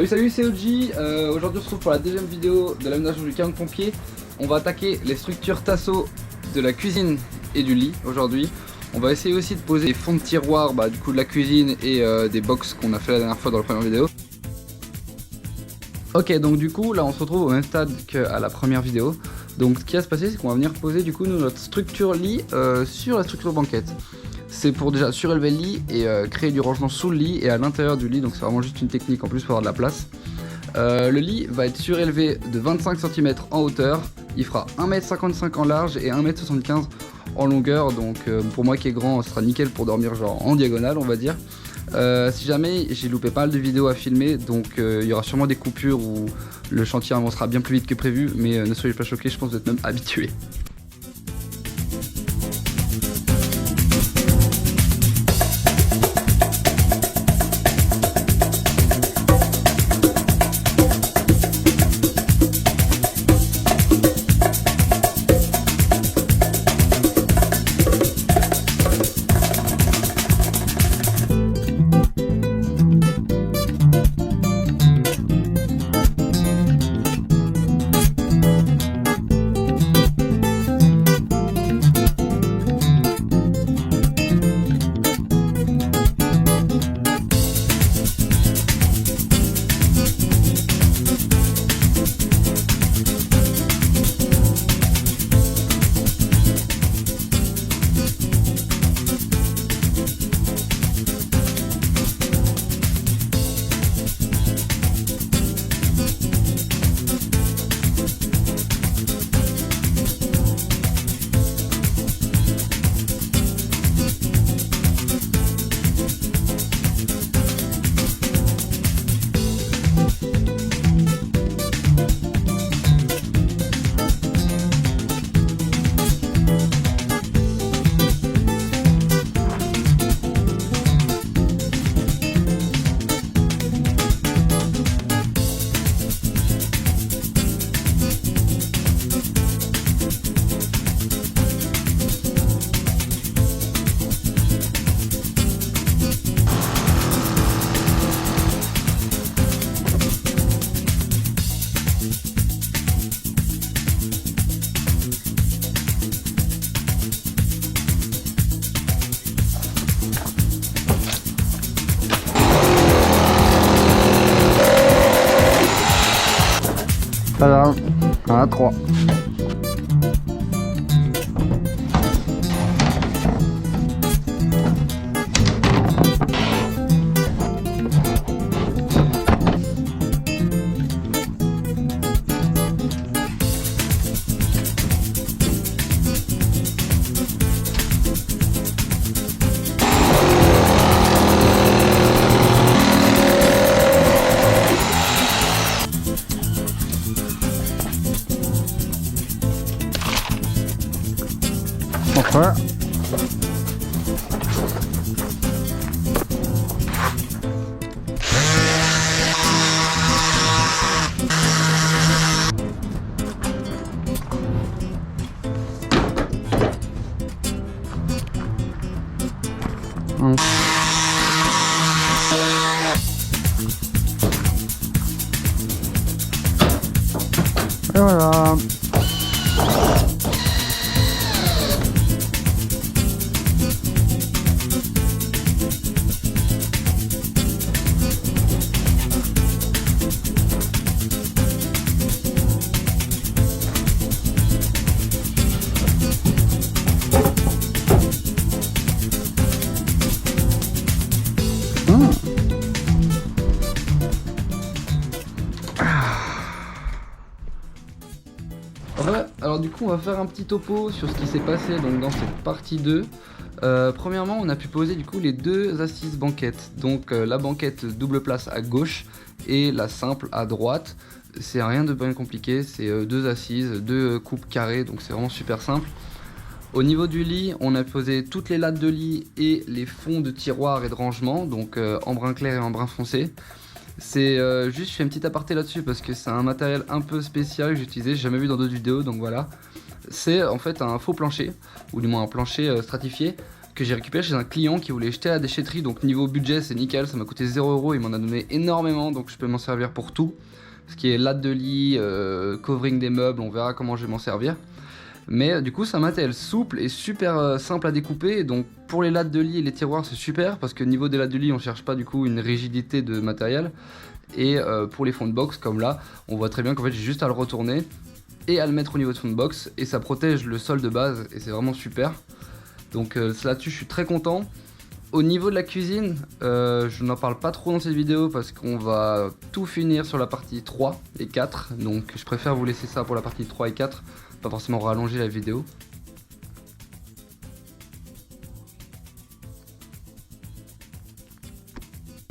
Salut, c'est OG. Aujourd'hui on se retrouve pour la deuxième vidéo de l'aménagement du camion de pompier. On va attaquer les structures tasseaux de la cuisine et du lit aujourd'hui. On va essayer aussi de poser des fonds de tiroir du coup de la cuisine et des box qu'on a fait la dernière fois dans la première vidéo. Ok, donc du coup là on se retrouve au même stade qu'à la première vidéo. Donc ce qui va se passer, c'est qu'on va venir poser du coup notre structure lit sur la structure banquette. C'est pour déjà surélever le lit et créer du rangement sous le lit et à l'intérieur du lit, donc c'est vraiment juste une technique en plus pour avoir de la place. Le lit va être surélevé de 25 cm en hauteur, il fera 1,55 m en large et 1,75 m en longueur, donc pour moi qui est grand, ce sera nickel pour dormir genre en diagonale on va dire. Si jamais j'ai loupé pas mal de vidéos à filmer, donc il y aura sûrement des coupures où le chantier avancera bien plus vite que prévu, mais ne soyez pas choqués, je pense que vous êtes même habitués. Voilà, 1 à 3. Enfin. Et voilà. Ouais, alors du coup on va faire un petit topo sur ce qui s'est passé donc dans cette partie 2. Premièrement on a pu poser du coup les deux assises banquettes, donc la banquette double place à gauche et la simple à droite. C'est rien de bien compliqué, c'est deux assises, deux coupes carrées, donc c'est vraiment super simple. Au niveau du lit, on a posé toutes les lattes de lit et les fonds de tiroir et de rangement, donc en brun clair et en brun foncé. C'est juste, je fais un petit aparté là-dessus parce que c'est un matériel un peu spécial que j'ai utilisé, j'ai jamais vu dans d'autres vidéos, donc voilà. c'est en fait un faux plancher, ou du moins un plancher stratifié, que j'ai récupéré chez un client qui voulait jeter à la déchetterie. Donc niveau budget c'est nickel, ça m'a coûté 0€, il m'en a donné énormément, donc je peux m'en servir pour tout. Ce qui est latte de lit, covering des meubles, on verra comment je vais m'en servir. Mais du coup c'est un matériel souple et super simple à découper, donc pour les lattes de lit et les tiroirs c'est super, parce que niveau des lattes de lit on cherche pas du coup une rigidité de matériel. Et pour les fonds de box comme là, on voit très bien qu'en fait j'ai juste à le retourner et à le mettre au niveau de fond de box, et ça protège le sol de base et c'est vraiment super. Donc là-dessus je suis très content. Au niveau de la cuisine, je n'en parle pas trop dans cette vidéo parce qu'on va tout finir sur la partie 3 et 4. Donc je préfère vous laisser ça pour la partie 3 et 4, pas forcément rallonger la vidéo.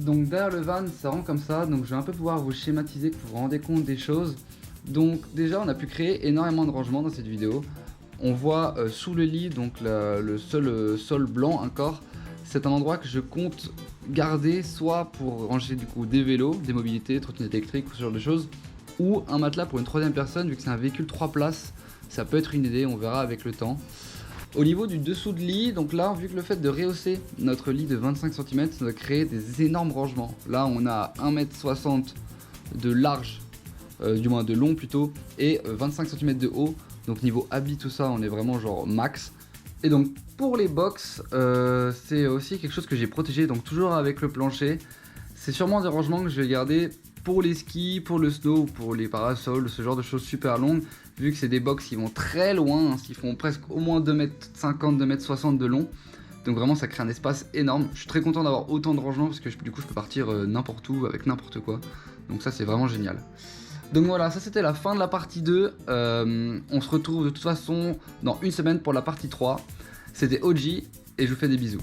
Donc derrière le van ça rend comme ça, donc je vais un peu pouvoir vous schématiser, que vous vous rendez compte des choses. Donc déjà on a pu créer énormément de rangements dans cette vidéo. On voit sous le lit, donc le seul sol blanc encore. C'est un endroit que je compte garder soit pour ranger du coup des vélos, des mobilités, trottinettes électriques ou ce genre de choses, ou un matelas pour une troisième personne vu que c'est un véhicule 3 places. Ça peut être une idée, on verra avec le temps. Au niveau du dessous de lit, donc là vu que le fait de rehausser notre lit de 25 cm, ça va créer des énormes rangements. Là on a 1,60 m de large, du moins de long plutôt, et 25 cm de haut. Donc niveau habit tout ça on est vraiment genre max. Et donc pour les box c'est aussi quelque chose que j'ai protégé, donc toujours avec le plancher. C'est sûrement des rangements que je vais garder pour les skis, pour le snow, pour les parasols, ce genre de choses super longues. Vu que c'est des box qui vont très loin, qui font presque au moins 2,50 m, 2,60 m de long. Donc vraiment ça crée un espace énorme. Je suis très content d'avoir autant de rangements parce que du coup je peux partir n'importe où avec n'importe quoi. Donc ça c'est vraiment génial. Donc voilà, ça c'était la fin de la partie 2. On se retrouve de toute façon dans une semaine pour la partie 3. C'était OG et je vous fais des bisous.